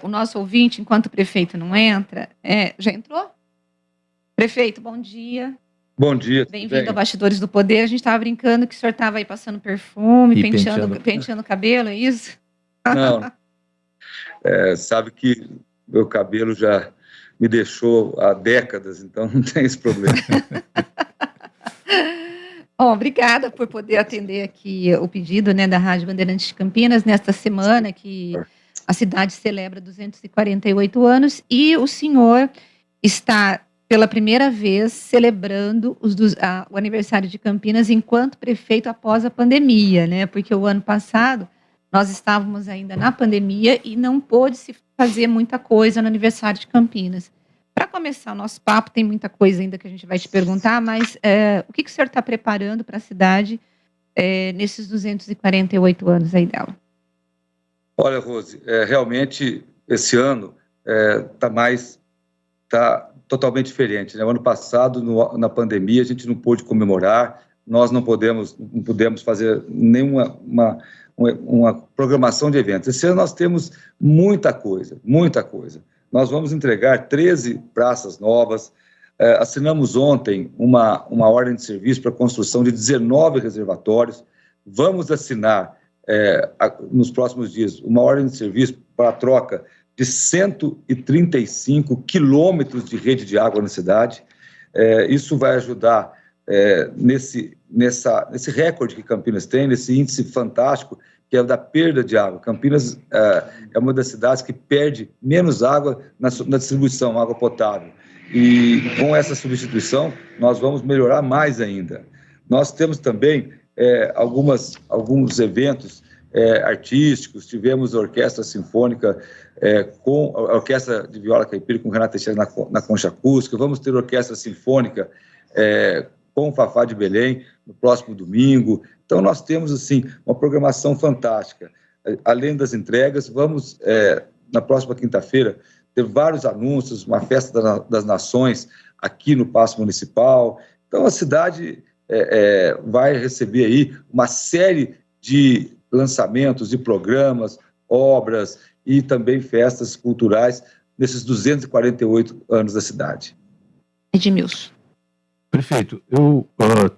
o nosso ouvinte, enquanto o prefeito não entra, já entrou? Prefeito, bom dia. Bom dia. Bem-vindo ao Bastidores do Poder. A gente estava brincando que o senhor estava aí passando perfume, penteando o cabelo, é isso? Não. Sabe que meu cabelo já me deixou há décadas, então não tem esse problema. Bom, obrigada por poder atender aqui o pedido, né, da Rádio Bandeirantes de Campinas nesta semana que a cidade celebra 248 anos e o senhor está pela primeira vez celebrando o aniversário de Campinas enquanto prefeito após a pandemia, né? Porque o ano passado nós estávamos ainda na pandemia e não pôde se fazer muita coisa no aniversário de Campinas. Para começar o nosso papo, tem muita coisa ainda que a gente vai te perguntar, mas o que o senhor está preparando para a cidade nesses 248 anos aí dela? Olha, Rose, realmente esse ano está totalmente diferente, né? O ano passado, na pandemia, a gente não pôde comemorar, nós não pudemos fazer nenhuma uma programação de eventos. Esse ano nós temos muita coisa. Nós vamos entregar 13 praças novas, assinamos ontem uma ordem de serviço para a construção de 19 reservatórios, vamos assinar nos próximos dias uma ordem de serviço para a troca de 135 quilômetros de rede de água na cidade. Isso vai ajudar nesse recorde que Campinas tem, nesse índice fantástico, que é o da perda de água. Campinas é uma das cidades que perde menos água na distribuição, água potável. E com essa substituição, nós vamos melhorar mais ainda. Nós temos também alguns eventos artísticos, tivemos a Orquestra Sinfônica com a Orquestra de Viola Caipira com Renata Teixeira na Concha Acústica, vamos ter Orquestra Sinfônica com o Fafá de Belém no próximo domingo. Então, nós temos, assim, uma programação fantástica. Além das entregas, vamos, na próxima quinta-feira, ter vários anúncios, uma festa das nações aqui no Paço Municipal. Então, a cidade vai receber aí uma série de lançamentos de programas, obras e também festas culturais nesses 248 anos da cidade. Edmilson. Prefeito, eu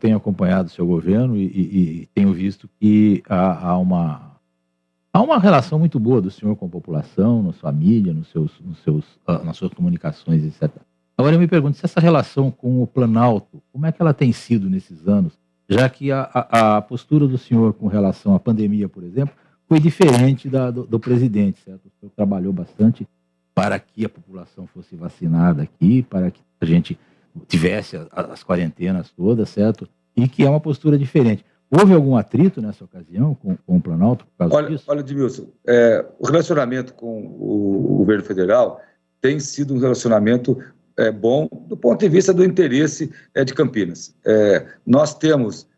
tenho acompanhado o seu governo e tenho visto que há uma relação muito boa do senhor com a população, na sua mídia, nas suas comunicações, etc. Agora eu me pergunto se essa relação com o Planalto, como é que ela tem sido nesses anos, já que a postura do senhor com relação à pandemia, por exemplo, foi diferente do presidente, certo? O senhor trabalhou bastante para que a população fosse vacinada aqui, para que a gente tivesse as quarentenas todas, certo? E que é uma postura diferente. Houve algum atrito nessa ocasião com o Planalto por causa disso? Olha, Edmilson, o relacionamento com o governo federal tem sido um relacionamento bom do ponto de vista do interesse de Campinas. Nós temos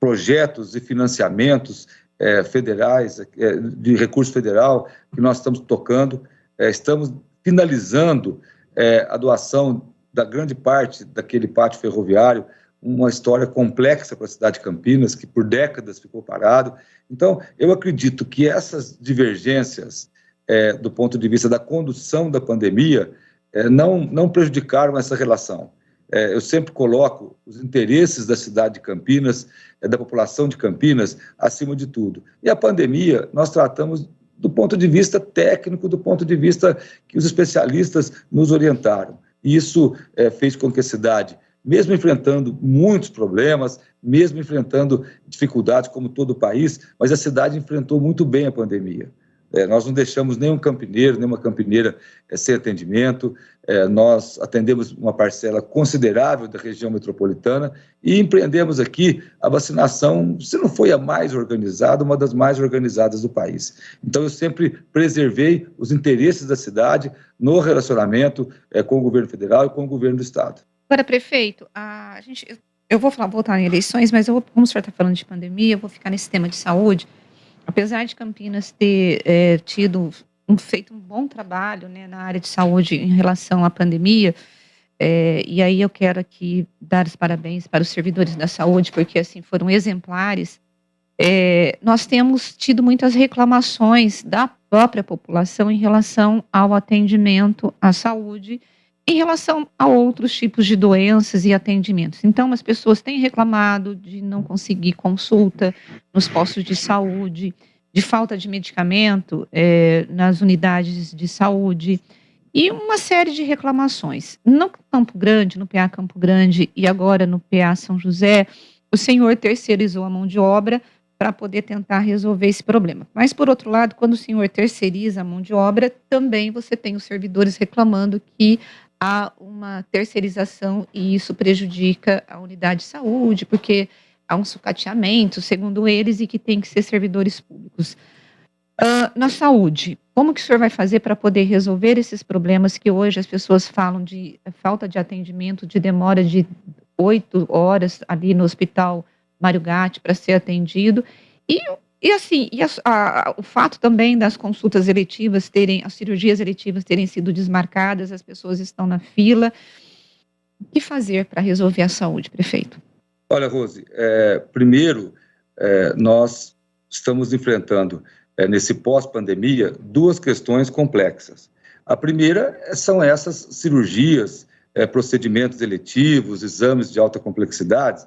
projetos e financiamentos federais, de recurso federal, que nós estamos tocando, estamos finalizando a doação da grande parte daquele pátio ferroviário, uma história complexa para a cidade de Campinas, que por décadas ficou parado. Então, eu acredito que essas divergências, do ponto de vista da condução da pandemia, não prejudicaram essa relação. Eu sempre coloco os interesses da cidade de Campinas, da população de Campinas, acima de tudo. E a pandemia, nós tratamos do ponto de vista técnico, do ponto de vista que os especialistas nos orientaram. E isso fez com que a cidade, mesmo enfrentando muitos problemas, mesmo enfrentando dificuldades como todo o país, mas a cidade enfrentou muito bem a pandemia. Nós não deixamos nenhum campineiro, nenhuma campineira sem atendimento, nós atendemos uma parcela considerável da região metropolitana e empreendemos aqui a vacinação, se não foi a mais organizada, uma das mais organizadas do país. Então, eu sempre preservei os interesses da cidade no relacionamento com o governo federal e com o governo do Estado. Agora, prefeito, eu vou voltar em eleições, mas como o senhor está falando de pandemia, eu vou ficar nesse tema de saúde. Apesar de Campinas ter feito um bom trabalho, né, na área de saúde em relação à pandemia, e aí eu quero aqui dar os parabéns para os servidores da saúde, porque assim foram exemplares, nós temos tido muitas reclamações da própria população em relação ao atendimento à saúde, em relação a outros tipos de doenças e atendimentos. Então, as pessoas têm reclamado de não conseguir consulta nos postos de saúde, de falta de medicamento nas unidades de saúde, e uma série de reclamações. No Campo Grande, no PA Campo Grande e agora no PA São José, o senhor terceirizou a mão de obra para poder tentar resolver esse problema. Mas, por outro lado, quando o senhor terceiriza a mão de obra, também você tem os servidores reclamando que há uma terceirização e isso prejudica a unidade de saúde, porque há um sucateamento, segundo eles, e que tem que ser servidores públicos. Na saúde, como que o senhor vai fazer para poder resolver esses problemas que hoje as pessoas falam de falta de atendimento, de demora de 8 horas ali no hospital Mário Gatti para ser atendido, o fato também das consultas eletivas as cirurgias eletivas terem sido desmarcadas, as pessoas estão na fila. O que fazer para resolver a saúde, prefeito? Olha, Rose, primeiro, nós estamos enfrentando, nesse pós-pandemia, duas questões complexas. A primeira são essas cirurgias, procedimentos eletivos, exames de alta complexidade,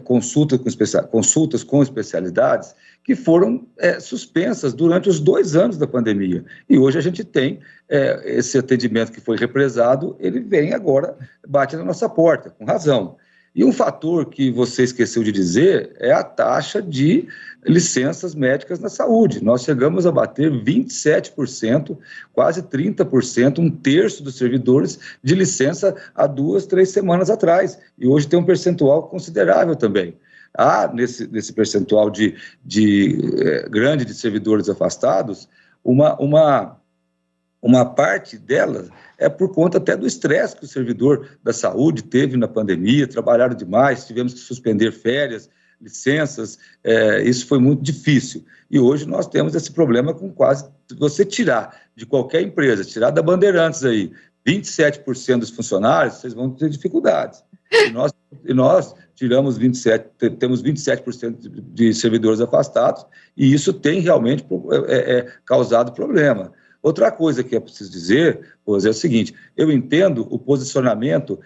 consultas com especialidades que foram suspensas durante os 2 anos da pandemia. E hoje a gente tem esse atendimento que foi represado, ele vem agora, bate na nossa porta, com razão. E um fator que você esqueceu de dizer é a taxa de licenças médicas na saúde. Nós chegamos a bater 27%, quase 30%, 1/3 dos servidores de licença há 2, 3 semanas atrás. E hoje tem um percentual considerável também. Há, nesse percentual grande de servidores afastados, uma parte delas é por conta até do estresse que o servidor da saúde teve na pandemia, trabalharam demais, tivemos que suspender férias, licenças, isso foi muito difícil. E hoje nós temos esse problema com quase, se você tirar de qualquer empresa, tirar da Bandeirantes aí, 27% dos funcionários, vocês vão ter dificuldades. E nós temos 27% de servidores afastados, e isso tem realmente causado problema. Outra coisa que é preciso dizer, Rose, é o seguinte: eu entendo o posicionamento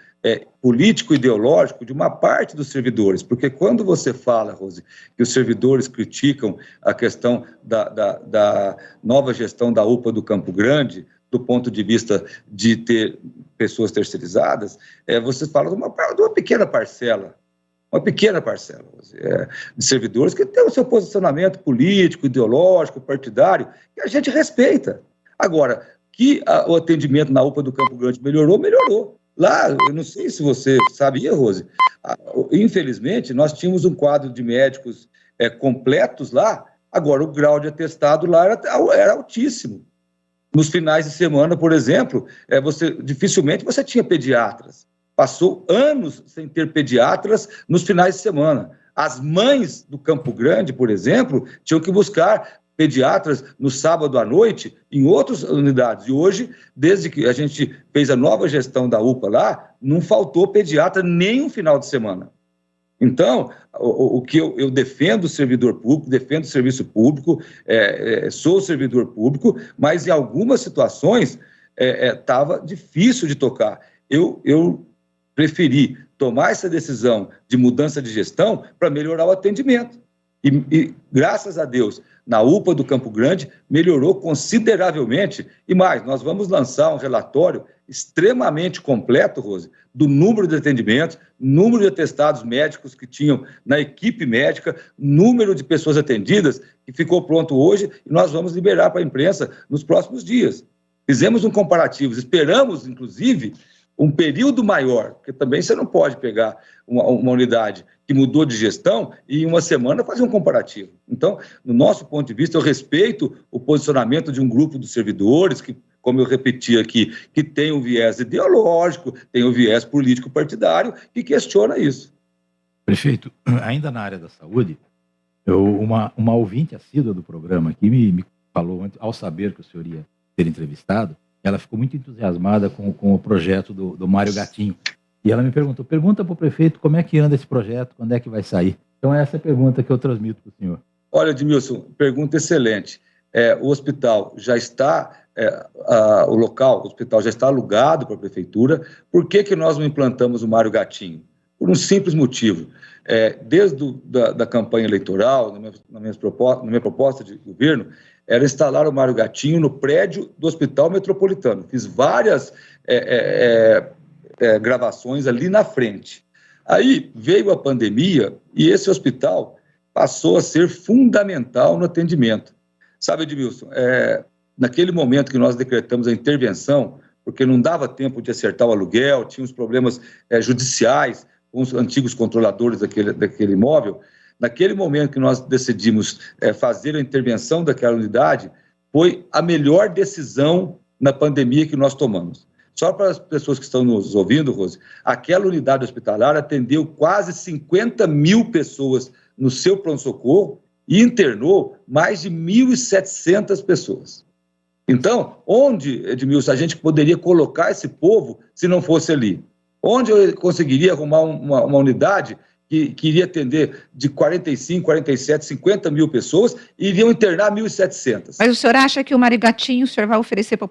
político-ideológico de uma parte dos servidores, porque quando você fala, Rose, que os servidores criticam a questão da nova gestão da UPA do Campo Grande, do ponto de vista de ter pessoas terceirizadas, você fala de uma pequena parcela, de servidores que tem o seu posicionamento político, ideológico, partidário, que a gente respeita. Agora, que o atendimento na UPA do Campo Grande melhorou. Lá, eu não sei se você sabia, Rose, infelizmente, nós tínhamos um quadro de médicos completos lá, agora o grau de atestado lá era altíssimo. Nos finais de semana, por exemplo, dificilmente você tinha pediatras. Passou anos sem ter pediatras nos finais de semana. As mães do Campo Grande, por exemplo, tinham que buscar pediatras no sábado à noite em outras unidades. E hoje, desde que a gente fez a nova gestão da UPA lá, não faltou pediatra nem um final de semana. Então, o que eu defendo o servidor público, defendo o serviço público, sou servidor público, mas em algumas situações estava difícil de tocar. Eu preferi tomar essa decisão de mudança de gestão para melhorar o atendimento. E graças a Deus, na UPA do Campo Grande, melhorou consideravelmente. E mais, nós vamos lançar um relatório extremamente completo, Rose, do número de atendimentos, número de atestados médicos que tinham na equipe médica, número de pessoas atendidas, que ficou pronto hoje, e nós vamos liberar para a imprensa nos próximos dias. Fizemos um comparativo, esperamos, inclusive, um período maior, porque também você não pode pegar uma unidade que mudou de gestão e em uma semana fazer um comparativo. Então, no nosso ponto de vista, eu respeito o posicionamento de um grupo de servidores que, como eu repeti aqui, que tem um viés ideológico, tem um viés político-partidário que questiona isso. Prefeito, ainda na área da saúde, uma ouvinte assídua do programa aqui me falou, ao saber que o senhor ia ser entrevistado, ela ficou muito entusiasmada com o projeto do Mário Gatinho. E ela me pergunta para o prefeito como é que anda esse projeto, quando é que vai sair. Então, essa é a pergunta que eu transmito para o senhor. Olha, Edmilson, pergunta excelente. o hospital já está, o hospital já está alugado para a prefeitura. Por que nós não implantamos o Mário Gatinho? Por um simples motivo. Desde da campanha eleitoral, na minha proposta de governo, era instalar o Mário Gatinho no prédio do Hospital Metropolitano. Fiz várias gravações ali na frente. Aí veio a pandemia e esse hospital passou a ser fundamental no atendimento. Sabe, Edmilson, naquele momento que nós decretamos a intervenção, porque não dava tempo de acertar o aluguel, tinha os problemas judiciais com os antigos controladores daquele imóvel, naquele momento que nós decidimos fazer a intervenção daquela unidade, foi a melhor decisão na pandemia que nós tomamos. Só para as pessoas que estão nos ouvindo, Rose, aquela unidade hospitalar atendeu quase 50 mil pessoas no seu pronto-socorro e internou mais de 1.700 pessoas. Então, onde, Edmilson, a gente poderia colocar esse povo se não fosse ali? Onde eu conseguiria arrumar uma unidade que iria atender de 45, 47, 50 mil pessoas e iriam internar 1.700. Mas o senhor acha que o Mário Gatinho o senhor vai oferecer para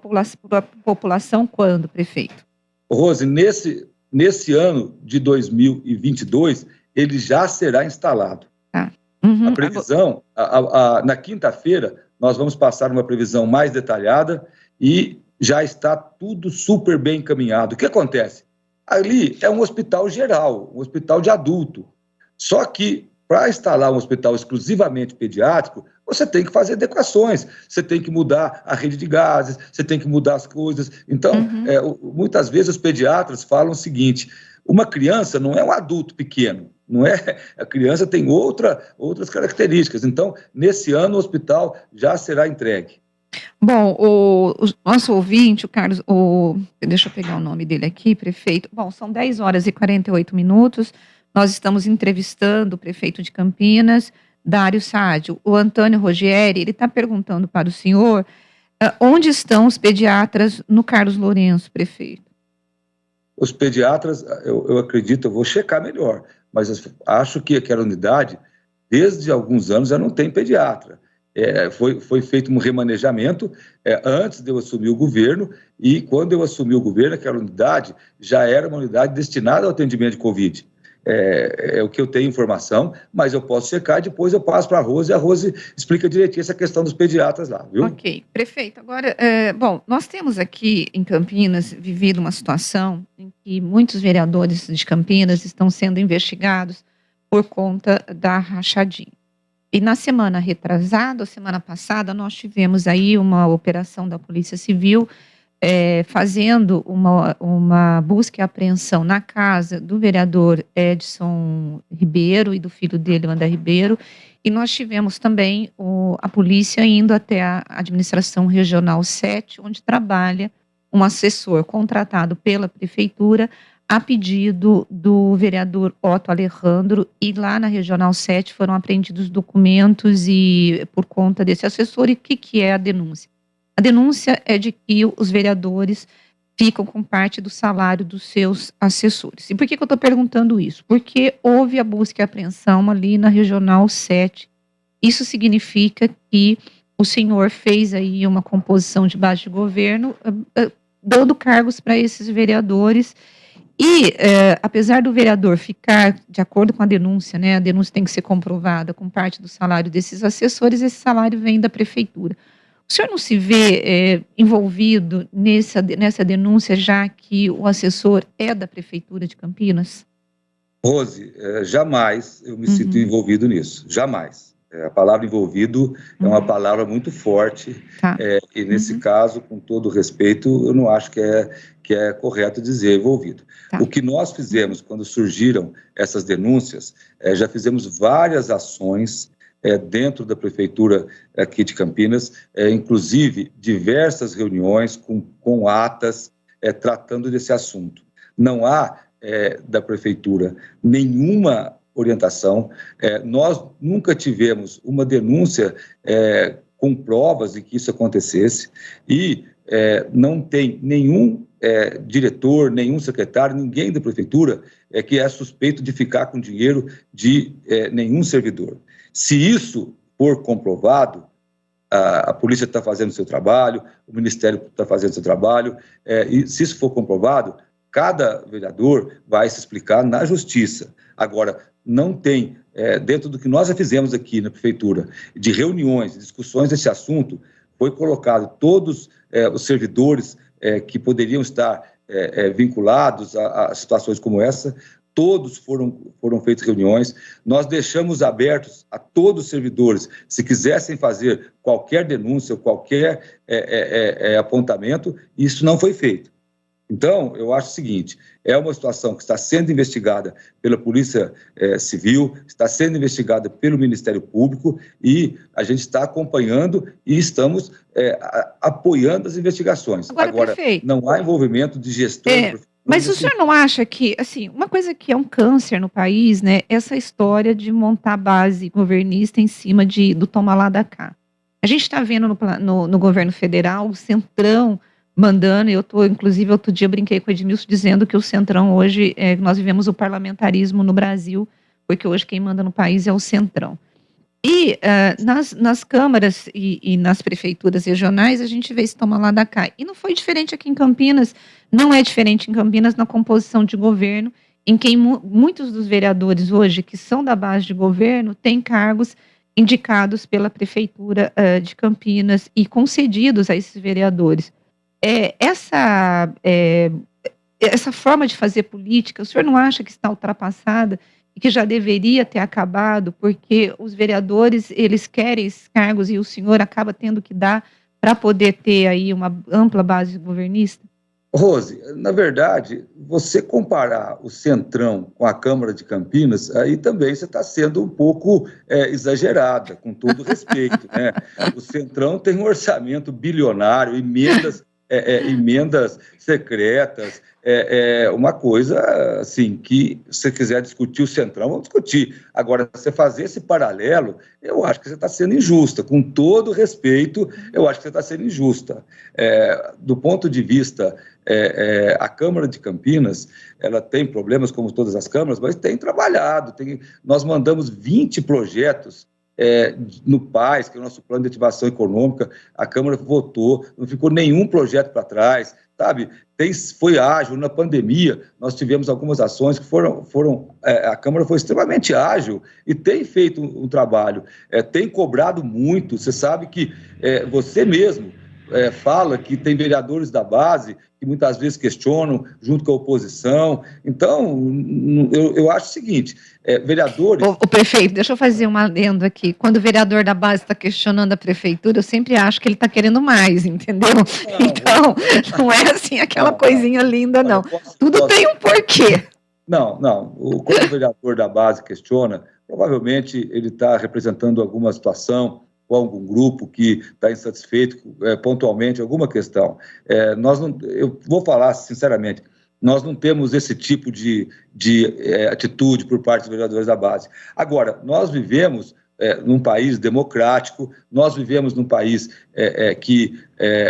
a população quando, prefeito? Rose, nesse ano de 2022, ele já será instalado. Tá. A previsão, na quinta-feira, nós vamos passar uma previsão mais detalhada e já está tudo super bem encaminhado. O que acontece? Ali é um hospital geral, um hospital de adulto. Só que, para instalar um hospital exclusivamente pediátrico, você tem que fazer adequações, você tem que mudar a rede de gases, você tem que mudar as coisas. Então, muitas vezes os pediatras falam o seguinte: uma criança não é um adulto pequeno, não é? A criança tem outras características. Então, nesse ano, o hospital já será entregue. Bom, o nosso ouvinte, o Carlos, deixa eu pegar o nome dele aqui, prefeito. Bom, são 10 horas e 48 minutos. Nós estamos entrevistando o prefeito de Campinas, Dário Saadio. O Antônio Rogério, ele está perguntando para o senhor onde estão os pediatras no Carlos Lourenço, prefeito? Os pediatras, eu acredito, eu vou checar melhor, mas acho que aquela unidade, desde alguns anos, já não tem pediatra. Foi feito um remanejamento antes de eu assumir o governo, e quando eu assumi o governo, aquela unidade já era uma unidade destinada ao atendimento de Covid. É o que eu tenho informação, mas eu posso checar, depois eu passo para a Rose, e a Rose explica direitinho essa questão dos pediatras lá, viu? Ok, prefeito. Agora, bom, nós temos aqui em Campinas vivido uma situação em que muitos vereadores de Campinas estão sendo investigados por conta da rachadinha. E na semana retrasada, semana passada, nós tivemos aí uma operação da Polícia Civil fazendo uma busca e apreensão na casa do vereador Edson Ribeiro e do filho dele, André Ribeiro, e nós tivemos também a polícia indo até a Administração Regional 7, onde trabalha um assessor contratado pela Prefeitura a pedido do vereador Otto Alejandro, e lá na Regional 7 foram apreendidos documentos e por conta desse assessor. E o que é a denúncia? A denúncia é de que os vereadores ficam com parte do salário dos seus assessores. E por que eu estou perguntando isso? Porque houve a busca e apreensão ali na Regional 7. Isso significa que o senhor fez aí uma composição de base de governo, dando cargos para esses vereadores. E, apesar do vereador ficar, de acordo com a denúncia, né, a denúncia tem que ser comprovada com parte do salário desses assessores, esse salário vem da prefeitura. O senhor não se vê envolvido nessa denúncia, já que o assessor é da prefeitura de Campinas? Rose, jamais eu me sinto envolvido nisso, jamais. A palavra envolvido é uma palavra muito forte, tá. E nesse caso, com todo respeito, eu não acho que é correto dizer envolvido. Tá. O que nós fizemos quando surgiram essas denúncias, já fizemos várias ações dentro da prefeitura aqui de Campinas, inclusive diversas reuniões com atas tratando desse assunto. Não há da prefeitura nenhuma orientação, nós nunca tivemos uma denúncia com provas de que isso acontecesse, e não tem nenhum diretor, nenhum secretário, ninguém da prefeitura que é suspeito de ficar com dinheiro de nenhum servidor. Se isso for comprovado, a polícia está fazendo o seu trabalho, o Ministério está fazendo o seu trabalho, e se isso for comprovado, cada vereador vai se explicar na justiça. Agora, não tem, dentro do que nós já fizemos aqui na Prefeitura, de reuniões, discussões desse assunto, foi colocado todos os servidores que poderiam estar vinculados a situações como essa, todos foram feitas reuniões, nós deixamos abertos a todos os servidores, se quisessem fazer qualquer denúncia, qualquer apontamento, isso não foi feito. Então, eu acho o seguinte, é uma situação que está sendo investigada pela Polícia Civil, está sendo investigada pelo Ministério Público e a gente está acompanhando e estamos apoiando as investigações. Agora não há envolvimento de gestores... Mas o senhor não acha que, assim, uma coisa que é um câncer no país, né, essa história de montar base governista em cima do toma lá da cá. A gente está vendo no governo federal o Centrão mandando, inclusive, outro dia brinquei com o Edmilson dizendo que o Centrão hoje, nós vivemos o parlamentarismo no Brasil, porque hoje quem manda no país é o Centrão. E nas câmaras e nas prefeituras regionais, a gente vê esse toma lá da cá. E não foi diferente aqui em Campinas, não é diferente em Campinas na composição de governo, em que muitos dos vereadores hoje, que são da base de governo, têm cargos indicados pela Prefeitura de Campinas e concedidos a esses vereadores. Essa forma de fazer política, o senhor não acha que está ultrapassada e que já deveria ter acabado, porque os vereadores, eles querem esses cargos e o senhor acaba tendo que dar para poder ter aí uma ampla base governista? Rose, na verdade, você comparar o Centrão com a Câmara de Campinas, aí também você está sendo um pouco exagerada, com todo respeito, né? O Centrão tem um orçamento bilionário, emendas secretas, uma coisa assim, que se você quiser discutir o Centrão, vamos discutir. Agora, você fazer esse paralelo, eu acho que você está sendo injusta, com todo respeito, eu acho que você está sendo injusta. Do ponto de vista, a Câmara de Campinas, ela tem problemas como todas as câmaras, mas tem trabalhado, nós mandamos 20 projetos no PAS, que é o nosso plano de ativação econômica, a Câmara votou, não ficou nenhum projeto para trás, sabe? Foi ágil, na pandemia nós tivemos algumas ações que a Câmara foi extremamente ágil e tem feito um trabalho, tem cobrado muito, você sabe que você mesmo fala que tem vereadores da base que muitas vezes questionam junto com a oposição. Então, eu acho o seguinte, vereadores... O prefeito, deixa eu fazer um adendo aqui. Quando o vereador da base está questionando a prefeitura, eu sempre acho que ele está querendo mais, entendeu? Então, não é assim aquela coisinha linda, não. Tudo tem um porquê. Não. Quando o vereador da base questiona, provavelmente ele está representando alguma situação ou algum grupo que está insatisfeito pontualmente alguma questão. Eu vou falar sinceramente, nós não temos esse tipo de atitude por parte dos vereadores da base. Agora, nós vivemos num país democrático, nós vivemos num país que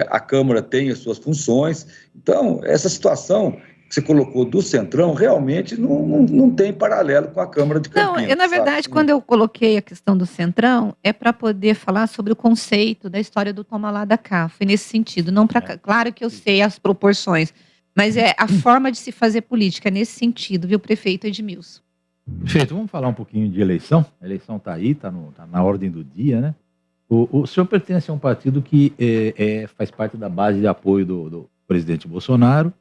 a Câmara tem as suas funções, então, essa situação que você colocou do Centrão, realmente não tem paralelo com a Câmara de Campinas. Não, na verdade, quando eu coloquei a questão do Centrão, é para poder falar sobre o conceito da história do toma lá da cá, foi nesse sentido, não para... Claro que eu sei as proporções, mas é a forma de se fazer política, nesse sentido, viu, prefeito Edmilson? Prefeito, vamos falar um pouquinho de eleição? A eleição está aí, está na ordem do dia, né? O senhor pertence a um partido que faz parte da base de apoio do presidente Bolsonaro,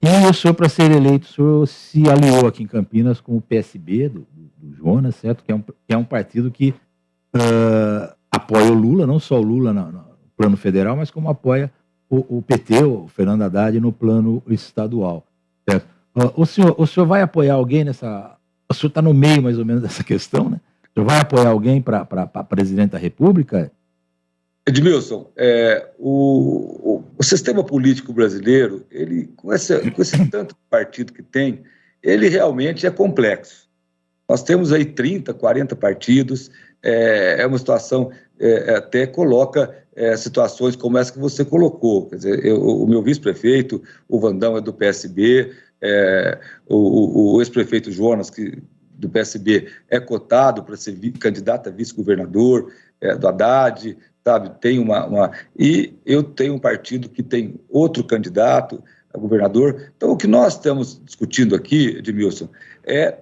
e o senhor, para ser eleito, o senhor se aliou aqui em Campinas com o PSB, do Jonas, certo? Que é um partido que apoia o Lula, não só o Lula no plano federal, mas como apoia o PT, o Fernando Haddad, no plano estadual. Certo? O senhor vai apoiar alguém nessa... O senhor está no meio, mais ou menos, dessa questão, né? O senhor vai apoiar alguém para presidente da República? Edmilson, o sistema político brasileiro, ele, com esse tanto partido que tem, ele realmente é complexo. Nós temos aí 30, 40 partidos, é uma situação, até coloca situações como essa que você colocou. Quer dizer, o meu vice-prefeito, o Vandão, é do PSB, o ex-prefeito Jonas, do PSB, é cotado para ser candidato a vice-governador do Haddad, sabe, tem e eu tenho um partido que tem outro candidato a governador. Então, o que nós estamos discutindo aqui, Edmilson, é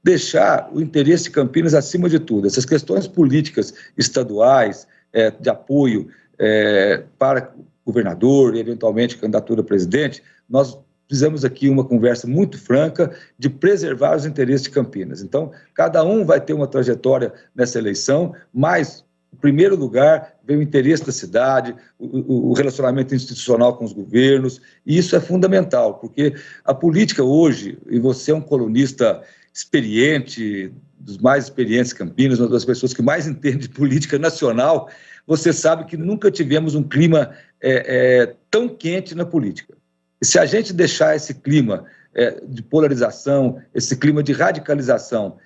deixar o interesse de Campinas acima de tudo. Essas questões políticas estaduais, de apoio para governador e, eventualmente, candidatura a presidente, nós fizemos aqui uma conversa muito franca de preservar os interesses de Campinas. Então, cada um vai ter uma trajetória nessa eleição, mas, em primeiro lugar, vem o interesse da cidade, o relacionamento institucional com os governos, e isso é fundamental, porque a política hoje, e você é um colunista experiente, dos mais experientes em Campinas, uma das pessoas que mais entende de política nacional, você sabe que nunca tivemos um clima tão quente na política. E se a gente deixar esse clima de polarização, esse clima de radicalização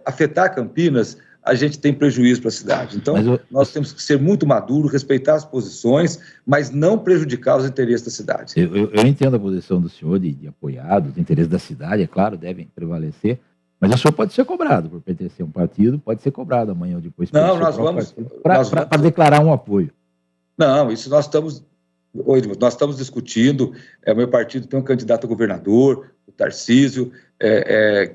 afetar Campinas, a gente tem prejuízo para a cidade. Então, nós temos que ser muito maduros, respeitar as posições, mas não prejudicar os interesses da cidade. Eu entendo a posição do senhor de apoiar, os interesses da cidade, é claro, devem prevalecer, mas o senhor pode ser cobrado por pertencer a um partido, pode ser cobrado amanhã ou depois. Não, nós vamos... Para declarar um apoio. Não, isso nós estamos discutindo. O meu partido tem um candidato a governador, o Tarcísio,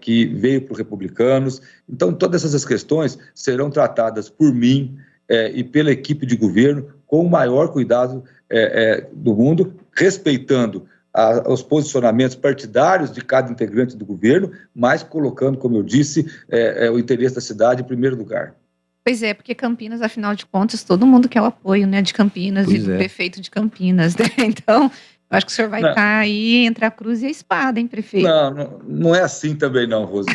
que veio para os republicanos. Então, todas essas questões serão tratadas por mim e pela equipe de governo com o maior cuidado do mundo, respeitando os posicionamentos partidários de cada integrante do governo, mas colocando, como eu disse, o interesse da cidade em primeiro lugar. Pois é, porque Campinas, afinal de contas, todo mundo quer o apoio, né, de Campinas e do prefeito de Campinas, né? Então, eu acho que o senhor vai estar aí entre a cruz e a espada, hein, prefeito? Não é assim também não, Rose.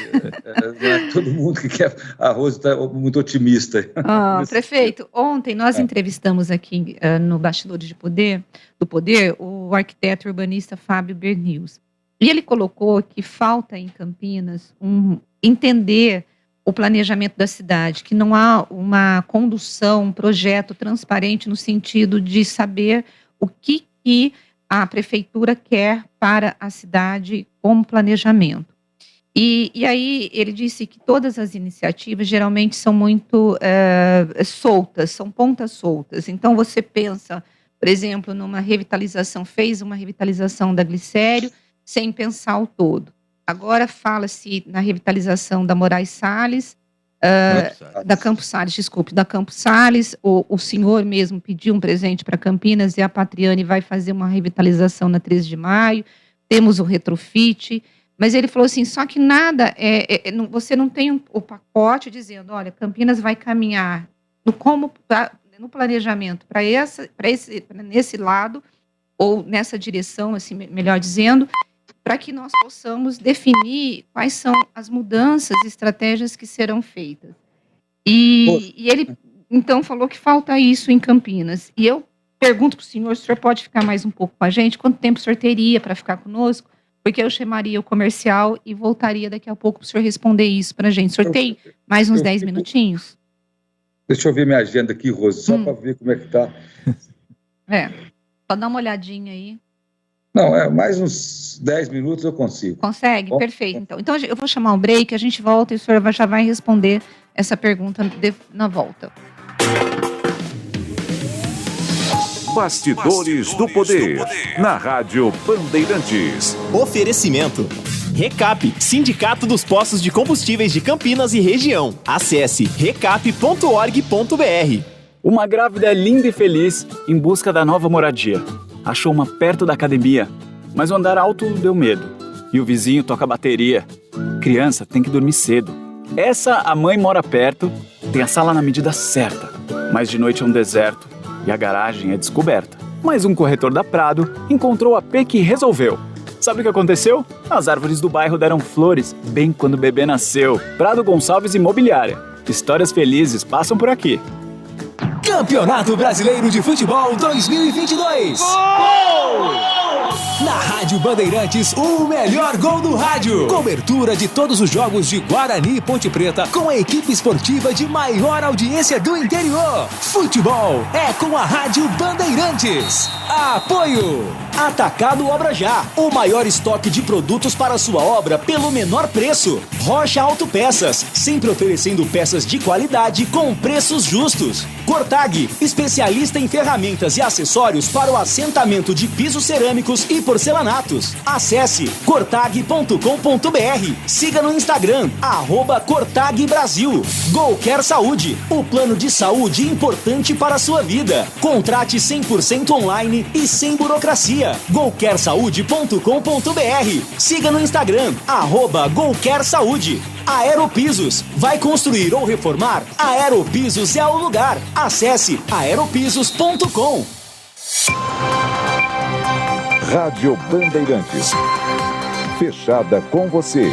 Não é todo mundo que quer. A Rose está muito otimista. Prefeito, ontem nós entrevistamos aqui no Bastidores do Poder o arquiteto urbanista Fábio Bernils. E ele colocou que falta em Campinas entender o planejamento da cidade, que não há uma condução, um projeto transparente no sentido de saber o que a prefeitura quer para a cidade como planejamento. E aí ele disse que todas as iniciativas geralmente são muito soltas, são pontas soltas. Então você pensa, por exemplo, fez uma revitalização da Glicério sem pensar o todo. Agora fala-se na revitalização da Moraes Salles, da Campos Salles. O senhor mesmo pediu um presente para Campinas e a Patriane vai fazer uma revitalização na 13 de maio. Temos o retrofit, mas ele falou assim, só que nada, você não tem o pacote dizendo, olha, Campinas vai caminhar no planejamento nesse lado, ou nessa direção, assim, melhor dizendo, para que nós possamos definir quais são as mudanças e estratégias que serão feitas. E ele, então, falou que falta isso em Campinas. E eu pergunto para o senhor pode ficar mais um pouco com a gente? Quanto tempo o senhor teria para ficar conosco? Porque eu chamaria o comercial e voltaria daqui a pouco para o senhor responder isso para a gente. O senhor tem mais uns 10 minutinhos? Deixa eu ver minha agenda aqui, Rose, só para ver como é que está. Só dá uma olhadinha aí. Não, mais uns 10 minutos eu consigo. Consegue? Bom, perfeito. Então eu vou chamar um break, a gente volta e o senhor já vai responder essa pergunta na volta. Bastidores do Poder, na Rádio Bandeirantes. Oferecimento. Recap, Sindicato dos Postos de Combustíveis de Campinas e região. Acesse recap.org.br. Uma grávida é linda e feliz em busca da nova moradia. Achou uma perto da academia, mas o andar alto deu medo. E o vizinho toca bateria. Criança tem que dormir cedo. Essa, a mãe mora perto, tem a sala na medida certa. Mas de noite é um deserto e a garagem é descoberta. Mas um corretor da Prado encontrou a P que resolveu. Sabe o que aconteceu? As árvores do bairro deram flores bem quando o bebê nasceu. Prado Gonçalves Imobiliária. Histórias felizes passam por aqui. Campeonato Brasileiro de Futebol 2022. Gol! Na Rádio Bandeirantes, o melhor gol do rádio. Cobertura de todos os jogos de Guarani e Ponte Preta com a equipe esportiva de maior audiência do interior. Futebol é com a Rádio Bandeirantes. Apoio Atacado Obra Já, o maior estoque de produtos para sua obra pelo menor preço. Rocha Autopeças, sempre oferecendo peças de qualidade com preços justos. Cortag, especialista em ferramentas e acessórios para o assentamento de pisos cerâmicos e porcelanatos. Acesse cortag.com.br. Siga no Instagram, @Cortag Brasil. GoCare Saúde, o plano de saúde importante para a sua vida. Contrate 100% online e sem burocracia. GoCareSaude.com.br. Siga no Instagram, @GoCare Saúde. Aeropisos, vai construir ou reformar? Aeropisos é o lugar. Acesse aeropisos.com. Rádio Bandeirantes. Fechada com você.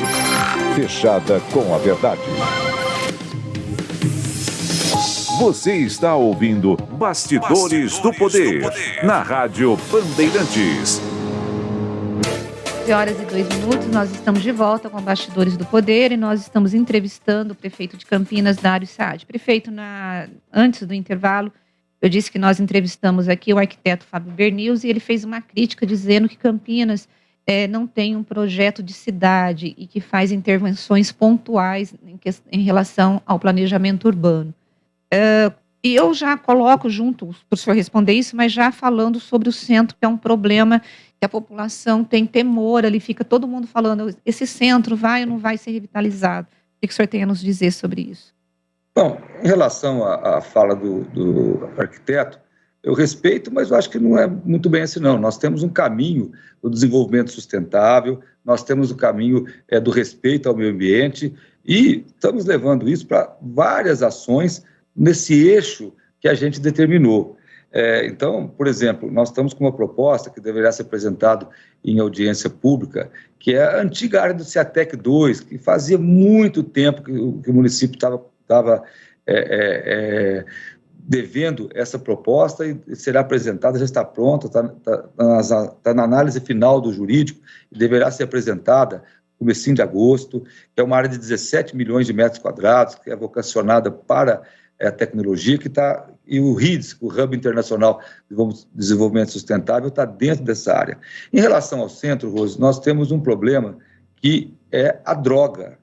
Fechada com a verdade. Você está ouvindo Bastidores do Poder, na Rádio Bandeirantes. 11h02, nós estamos de volta com Bastidores do Poder e nós estamos entrevistando o prefeito de Campinas, Dário Saad. Prefeito, antes do intervalo, eu disse que nós entrevistamos aqui o arquiteto Fábio Bernils e ele fez uma crítica dizendo que Campinas não tem um projeto de cidade e que faz intervenções pontuais em relação ao planejamento urbano. E eu já coloco junto, para o senhor responder isso, mas já falando sobre o centro, que é um problema que a população tem temor, ali fica todo mundo falando, esse centro vai ou não vai ser revitalizado? O que o senhor tem a nos dizer sobre isso? Bom, em relação à fala do arquiteto, eu respeito, mas eu acho que não é muito bem assim, não. Nós temos um caminho do desenvolvimento sustentável, nós temos o caminho do respeito ao meio ambiente e estamos levando isso para várias ações nesse eixo que a gente determinou. Então, por exemplo, nós estamos com uma proposta que deverá ser apresentada em audiência pública, que é a antiga área do Ciatec 2, que fazia muito tempo que o município estava devendo essa proposta e será apresentada, já está pronta, está na análise final do jurídico e deverá ser apresentada no comecinho de agosto, que é uma área de 17 milhões de metros quadrados, que é vocacionada para a tecnologia, e o RIDS, o Hub Internacional de Desenvolvimento Sustentável, está dentro dessa área. Em relação ao centro, Rose, nós temos um problema que é a droga.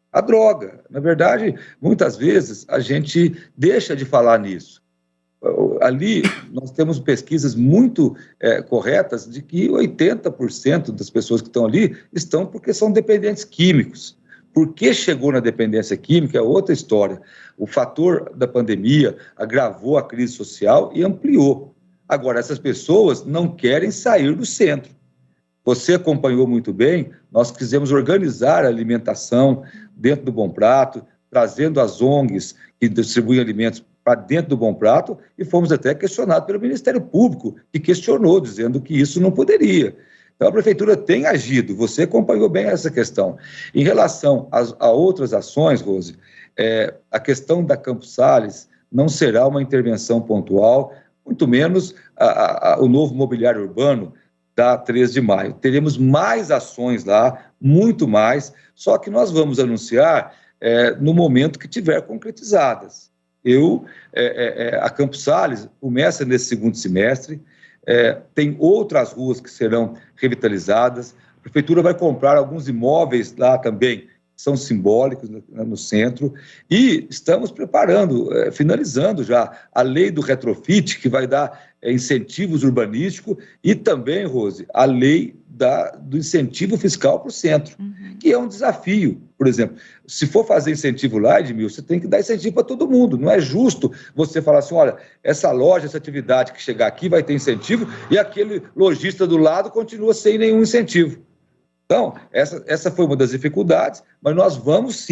A droga, na verdade, muitas vezes a gente deixa de falar nisso. Ali nós temos pesquisas muito corretas de que 80% das pessoas que estão ali estão porque são dependentes químicos. Por que chegou na dependência química é outra história. O fator da pandemia agravou a crise social e ampliou. Agora, essas pessoas não querem sair do centro. Você acompanhou muito bem, nós quisemos organizar a alimentação dentro do Bom Prato, trazendo as ONGs que distribuem alimentos para dentro do Bom Prato, e fomos até questionados pelo Ministério Público, que questionou, dizendo que isso não poderia. Então, a Prefeitura tem agido, você acompanhou bem essa questão. Em relação a outras ações, Rose, a questão da Campos Sales não será uma intervenção pontual, muito menos o novo mobiliário urbano da 13 de maio. Teremos mais ações lá, muito mais, só que nós vamos anunciar no momento que tiver concretizadas. A Campos Sales começa nesse segundo semestre, tem outras ruas que serão revitalizadas, a Prefeitura vai comprar alguns imóveis lá também, que são simbólicos no centro, e estamos preparando, finalizando já a lei do retrofit, que vai dar incentivos urbanísticos, e também, Rose, a lei do incentivo fiscal para o centro, que é um desafio. Por exemplo, se for fazer incentivo lá, Edmilson, você tem que dar incentivo para todo mundo. Não é justo você falar assim, olha, essa loja, essa atividade que chegar aqui vai ter incentivo e aquele lojista do lado continua sem nenhum incentivo. Então, essa foi uma das dificuldades, mas nós vamos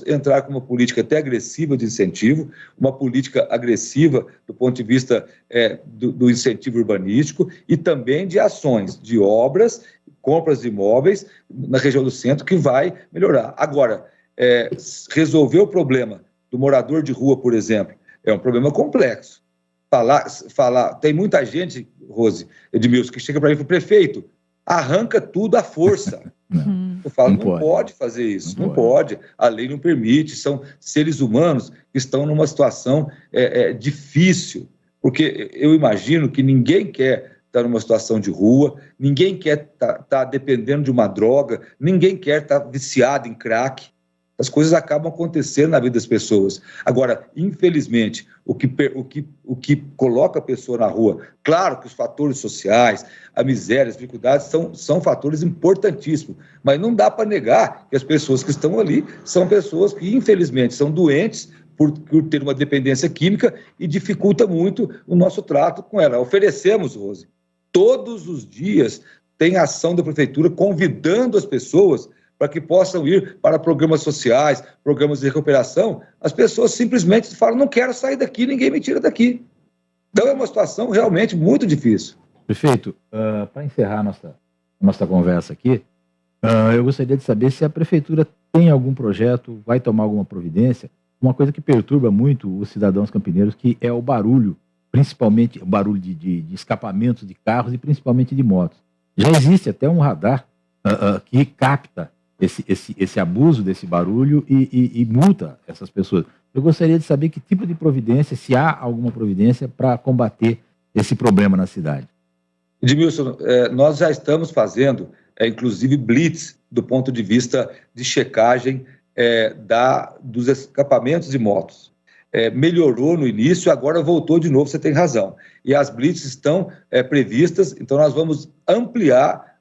entrar com uma política até agressiva de incentivo, uma política agressiva do ponto de vista do incentivo urbanístico e também de ações, de obras, compras de imóveis na região do centro, que vai melhorar. Agora, resolver o problema do morador de rua, por exemplo, é um problema complexo. Tem muita gente, Rose, Edmilson, que chega para mim e fala, prefeito, arranca tudo à força. Eu falo, não pode fazer isso, não pode. A lei não permite, são seres humanos que estão numa situação difícil, porque eu imagino que ninguém quer estar numa situação de rua, ninguém quer estar dependendo de uma droga, ninguém quer estar viciado em crack. As coisas acabam acontecendo na vida das pessoas. Agora, infelizmente, o que coloca a pessoa na rua, claro que os fatores sociais, a miséria, as dificuldades são fatores importantíssimos, mas não dá para negar que as pessoas que estão ali são pessoas que, infelizmente, são doentes por ter uma dependência química e dificulta muito o nosso trato com ela. Oferecemos, Rose, todos os dias tem ação da prefeitura convidando as pessoas para que possam ir para programas sociais, programas de recuperação. As pessoas simplesmente falam, não quero sair daqui, ninguém me tira daqui. Então é uma situação realmente muito difícil. Prefeito, para encerrar nossa conversa aqui, eu gostaria de saber se a prefeitura tem algum projeto, vai tomar alguma providência. Uma coisa que perturba muito os cidadãos campineiros, que é o barulho, principalmente o barulho de escapamentos de carros e principalmente de motos. Já existe até um radar que capta esse abuso desse barulho e multa essas pessoas. Eu gostaria de saber que tipo de providência, se há alguma providência para combater esse problema na cidade. Edmilson, nós já estamos fazendo, inclusive, blitz do ponto de vista de checagem dos escapamentos de motos. Melhorou no início, agora voltou de novo, você tem razão. E as blitz estão previstas, então nós vamos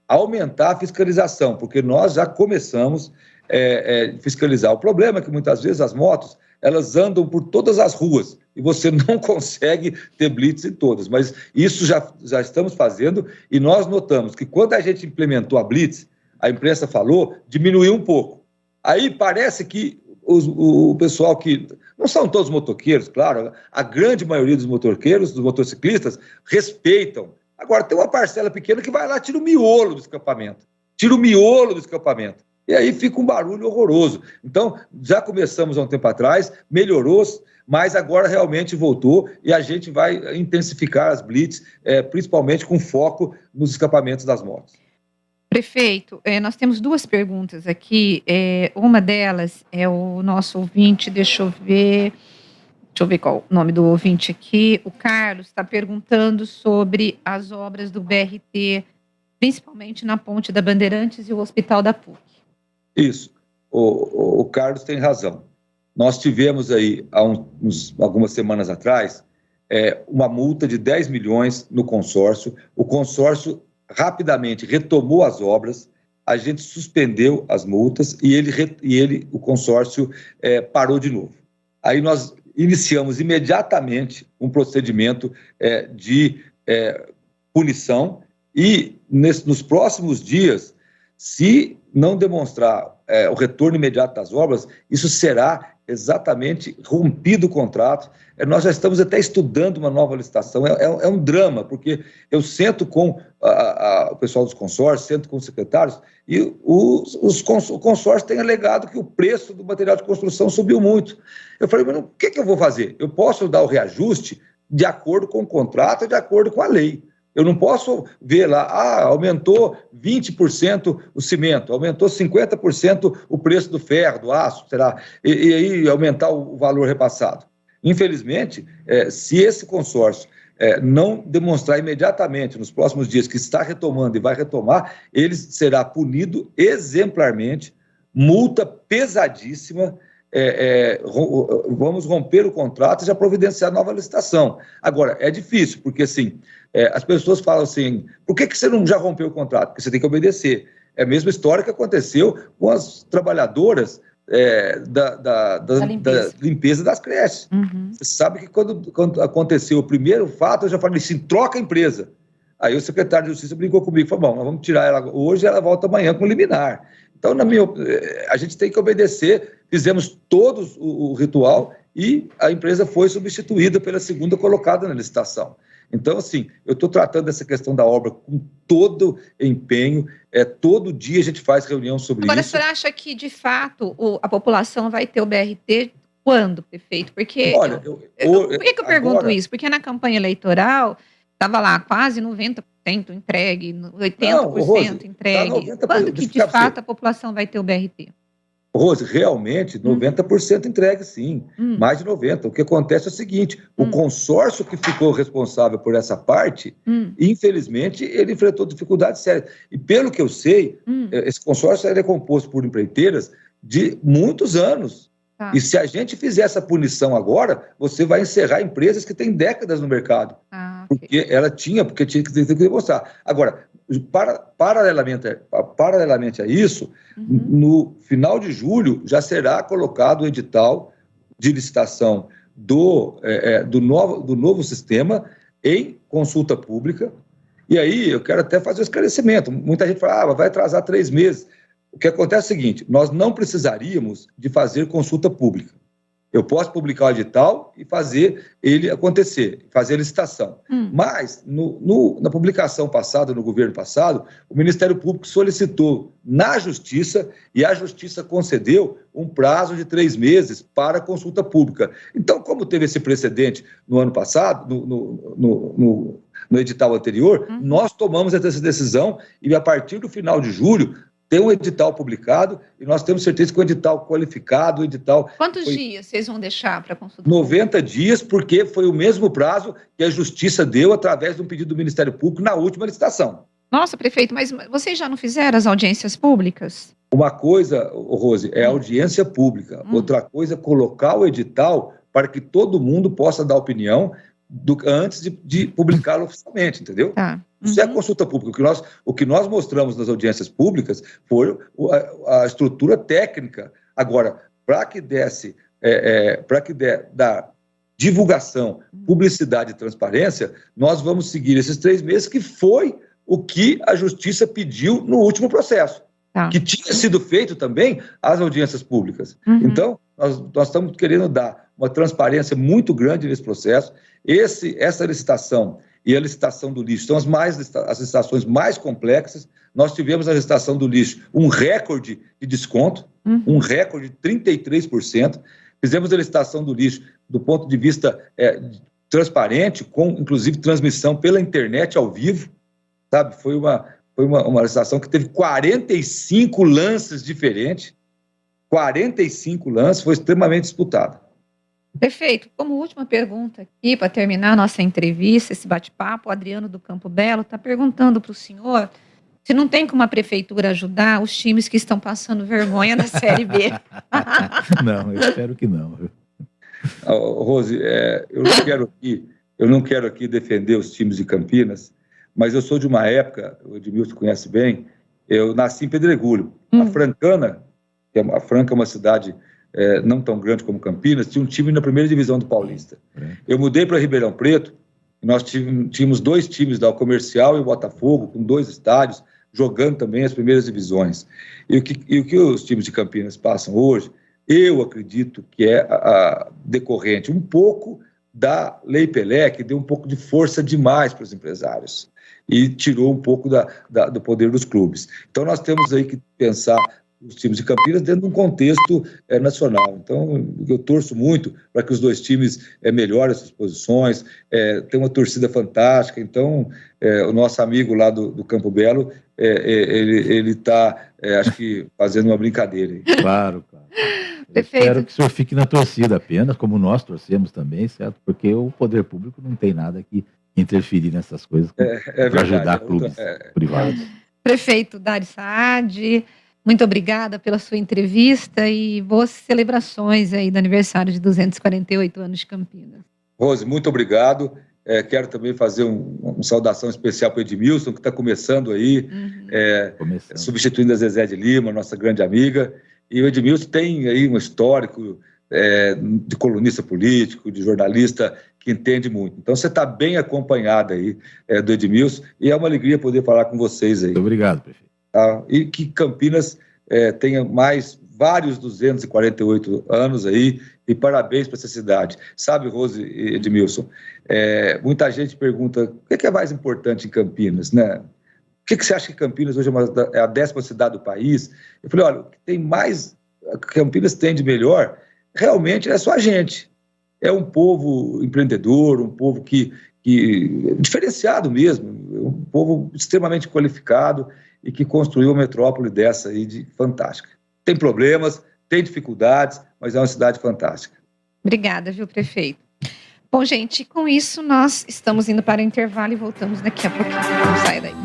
aumentar a fiscalização, porque nós já começamos a fiscalizar. O problema é que muitas vezes as motos, elas andam por todas as ruas e você não consegue ter blitz em todas, mas isso já estamos fazendo e nós notamos que quando a gente implementou a blitz, a imprensa falou, diminuiu um pouco. Aí parece que o pessoal que... Não são todos motoqueiros, claro, a grande maioria dos motoqueiros, dos motociclistas, respeitam. Agora, tem uma parcela pequena que vai lá e tira o miolo do escapamento. E aí fica um barulho horroroso. Então, já começamos há um tempo atrás, melhorou, mas agora realmente voltou e a gente vai intensificar as blitz, principalmente com foco nos escapamentos das motos. Prefeito, nós temos duas perguntas aqui. Uma delas é o nosso ouvinte, deixa eu ver qual o nome do ouvinte aqui. O Carlos está perguntando sobre as obras do BRT, principalmente na Ponte da Bandeirantes e o Hospital da PUC. Isso, o Carlos tem razão. Nós tivemos aí, há algumas semanas atrás, uma multa de 10 milhões no consórcio. O consórcio rapidamente retomou as obras, a gente suspendeu as multas e o consórcio parou de novo. Aí nós iniciamos imediatamente um procedimento de punição e nos próximos dias, se não demonstrar o retorno imediato das obras, isso será exatamente rompido o contrato. Nós já estamos até estudando uma nova licitação. É um drama, porque eu sento com o pessoal dos consórcios, sento com os secretários, e o consórcio tem alegado que o preço do material de construção subiu muito. Eu falei, mas o que eu vou fazer? Eu posso dar o reajuste de acordo com o contrato, de acordo com a lei. Eu não posso ver lá, aumentou 20% o cimento, aumentou 50% o preço do ferro, do aço, será? E aí aumentar o valor repassado. Infelizmente, se esse consórcio não demonstrar imediatamente, nos próximos dias, que está retomando e vai retomar, ele será punido exemplarmente, multa pesadíssima, vamos romper o contrato e já providenciar nova licitação. Agora, é difícil, porque assim, as pessoas falam assim, por que você não já rompeu o contrato? Porque você tem que obedecer. É a mesma história que aconteceu com as trabalhadoras da limpeza das creches. Uhum. Você sabe que quando aconteceu o primeiro fato, eu já falei assim, troca a empresa. Aí o secretário de Justiça brincou comigo, falou, bom, nós vamos tirar ela hoje e ela volta amanhã com liminar. Então, a gente tem que obedecer, fizemos todos o ritual e a empresa foi substituída pela segunda colocada na licitação. Então, assim, eu estou tratando essa questão da obra com todo empenho, todo dia a gente faz reunião sobre isso. Agora, você acha que, de fato, a população vai ter o BRT quando, prefeito? Porque, olha, por que eu pergunto isso? Porque na campanha eleitoral, estava lá quase 90% entregue, 80% entregue. Quando que, de fato, a população vai ter o BRT? Rose, realmente 90% entregue, sim, mais de 90%. O que acontece é o seguinte, o consórcio que ficou responsável por essa parte, infelizmente, ele enfrentou dificuldades sérias. E pelo que eu sei, esse consórcio é composto por empreiteiras de muitos anos. Tá. E se a gente fizer essa punição agora, você vai encerrar empresas que têm décadas no mercado. Okay. Porque tinha que demonstrar. Agora, paralelamente a isso, no final de julho já será colocado o edital de licitação do novo sistema em consulta pública. E aí eu quero até fazer um esclarecimento. Muita gente fala, vai atrasar 3 meses. O que acontece é o seguinte, nós não precisaríamos de fazer consulta pública. Eu posso publicar o edital e fazer ele acontecer, fazer a licitação. Mas, na publicação passada, no governo passado, o Ministério Público solicitou na Justiça e a Justiça concedeu um prazo de 3 meses para a consulta pública. Então, como teve esse precedente no ano passado, no edital anterior, nós tomamos essa decisão e, a partir do final de julho, tem um edital publicado e nós temos certeza que o edital qualificado, o edital... Quantos dias vocês vão deixar para consulta? 90 dias, porque foi o mesmo prazo que a Justiça deu através de um pedido do Ministério Público na última licitação. Nossa, prefeito, mas vocês já não fizeram as audiências públicas? Uma coisa, Rose, é a audiência pública. Outra coisa é colocar o edital para que todo mundo possa dar opinião antes de publicá-lo oficialmente, entendeu? Tá. Isso é a consulta pública. O que nós mostramos nas audiências públicas foi a estrutura técnica. Agora, para que dar divulgação, publicidade e transparência, nós vamos seguir esses 3 meses, que foi o que a Justiça pediu no último processo, que tinha sido feito também as audiências públicas. Então, nós estamos querendo dar uma transparência muito grande nesse processo. Essa licitação e a licitação do lixo são as licitações mais complexas. Nós tivemos na licitação do lixo um recorde de desconto, um recorde de 33%. Fizemos a licitação do lixo do ponto de vista transparente, com inclusive transmissão pela internet ao vivo, sabe? Foi uma licitação que teve 45 lances diferentes, 45 lances, foi extremamente disputada. Perfeito. Como última pergunta aqui, para terminar a nossa entrevista, esse bate-papo, o Adriano do Campo Belo está perguntando para o senhor se não tem como a prefeitura ajudar os times que estão passando vergonha na Série B. Não, eu espero que não. Rose, eu não quero aqui defender os times de Campinas, mas eu sou de uma época, o Edmilson conhece bem, eu nasci em Pedregulho. A Francana, a Franca é uma cidade não tão grande como Campinas, tinha um time na primeira divisão do Paulista. Eu mudei para Ribeirão Preto, e nós tínhamos 2 times da Comercial e o Botafogo, com 2 estádios, jogando também as primeiras divisões. E o que os times de Campinas passam hoje, eu acredito que é decorrente um pouco da Lei Pelé, que deu um pouco de força demais para os empresários e tirou um pouco do poder dos clubes. Então nós temos aí que pensar os times de Campinas dentro de um contexto nacional. Então, eu torço muito para que os 2 times melhorem essas posições, tem uma torcida fantástica. Então, o nosso amigo lá do Campo Belo, ele está, acho que, fazendo uma brincadeira aí. Claro. Espero que o senhor fique na torcida apenas, como nós torcemos também, certo? Porque o poder público não tem nada que interferir nessas coisas para ajudar clubes privados. Prefeito Dario Saad, muito obrigada pela sua entrevista e boas celebrações aí do aniversário de 248 anos de Campinas. Rose, muito obrigado. Quero também fazer uma saudação especial para o Edmilson, que está começando aí, substituindo a Zezé de Lima, nossa grande amiga. E o Edmilson tem aí um histórico de colunista político, de jornalista que entende muito. Então você está bem acompanhado aí do Edmilson e é uma alegria poder falar com vocês aí. Muito obrigado, prefeito. E que Campinas tenha mais vários 248 anos aí, e parabéns para essa cidade. Sabe, Rose e Edmilson, muita gente pergunta o que é mais importante em Campinas, né? O que você acha que Campinas hoje é a 10ª cidade do país? Eu falei, olha, o que tem mais, que Campinas tem de melhor, realmente é só a gente. É um povo empreendedor, um povo que diferenciado mesmo, um povo extremamente qualificado, e que construiu uma metrópole dessa aí fantástica. Tem problemas, tem dificuldades, mas é uma cidade fantástica. Obrigada, viu, prefeito? Bom, gente, com isso nós estamos indo para o intervalo e voltamos daqui a pouquinho. Não saia daí.